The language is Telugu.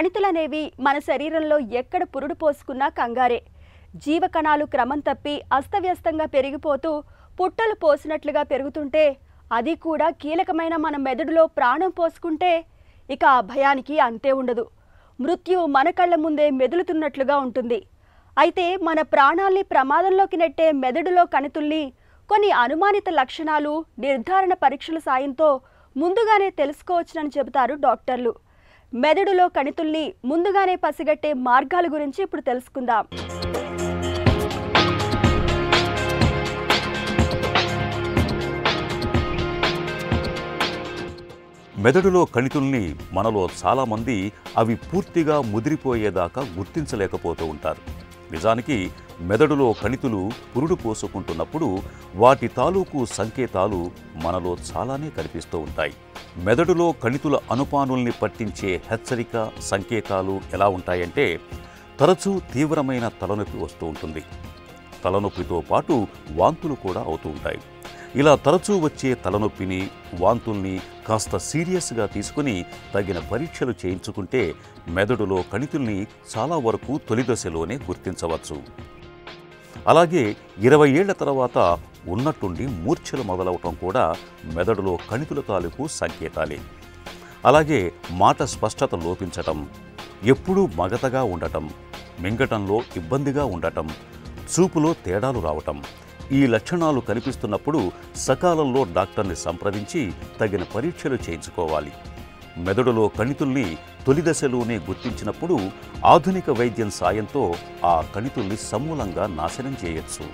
కణితులనేవి మన శరీరంలో ఎక్కడ పురుడు పోసుకున్నా కంగారే. జీవకణాలు క్రమం తప్పి అస్తవ్యస్తంగా పెరిగిపోతూ పుట్టలు పోసినట్లుగా పెరుగుతుంటే, అది కూడా కీలకమైన మన మెదడులో ప్రాణం పోసుకుంటే ఇక ఆ భయానికి అంతే ఉండదు. మృత్యు మన కళ్ళ ముందే మెదులుతున్నట్లుగా ఉంటుంది. అయితే మన ప్రాణాల్ని ప్రమాదంలోకి నెట్టే మెదడులో కణితుల్ని కొన్ని అనుమానిత లక్షణాలు, నిర్ధారణ పరీక్షల సాయంతో ముందుగానే తెలుసుకోవచ్చునని చెబుతారు డాక్టర్లు. మెదడులో కణితుల్ని ముందుగానే పసిగట్టే మార్గాల గురించి ఇప్పుడు తెలుసుకుందాం. మెదడులో కణితుల్ని మనలో చాలామంది అవి పూర్తిగా ముదిరిపోయేదాకా గుర్తించలేకపోతూ ఉంటారు. నిజానికి మెదడులో కణితులు పురుడు పోసుకుంటున్నప్పుడు వాటి తాలూకు సంకేతాలు మనలో చాలానే కనిపిస్తూ ఉంటాయి. మెదడులో కణితుల అనుపానుల్ని పట్టించే హెచ్చరిక సంకేతాలు ఎలా ఉంటాయంటే, తరచూ తీవ్రమైన తలనొప్పి వస్తూ ఉంటుంది. తలనొప్పితో పాటు వాంతులు కూడా అవుతూ ఉంటాయి. ఇలా తరచూ వచ్చే తలనొప్పిని, వాంతుల్ని కాస్త సీరియస్గా తీసుకుని తగిన పరీక్షలు చేయించుకుంటే మెదడులో కణితుల్ని చాలా వరకు తొలి దశలోనే గుర్తించవచ్చు. అలాగే 20 ఏళ్ల తర్వాత ఉన్నట్టుండి మూర్ఛలు మొదలవటం కూడా మెదడులో కణితుల తాలూకు సంకేతాలే. అలాగే మాట స్పష్టత లోపించటం, ఎప్పుడూ మగతగా ఉండటం, మింగటంలో ఇబ్బందిగా ఉండటం, చూపులో తేడాలు రావటం, ఈ లక్షణాలు కనిపిస్తున్నప్పుడు సకాలంలో డాక్టర్ని సంప్రదించి తగిన పరీక్షలు చేయించుకోవాలి. మెదడులో కణితుల్ని తొలి దశలోనే గుర్తించినప్పుడు ఆధునిక వైద్యం సాయంతో ఆ కణితుల్ని సమూలంగా నాశనం చేయొచ్చు.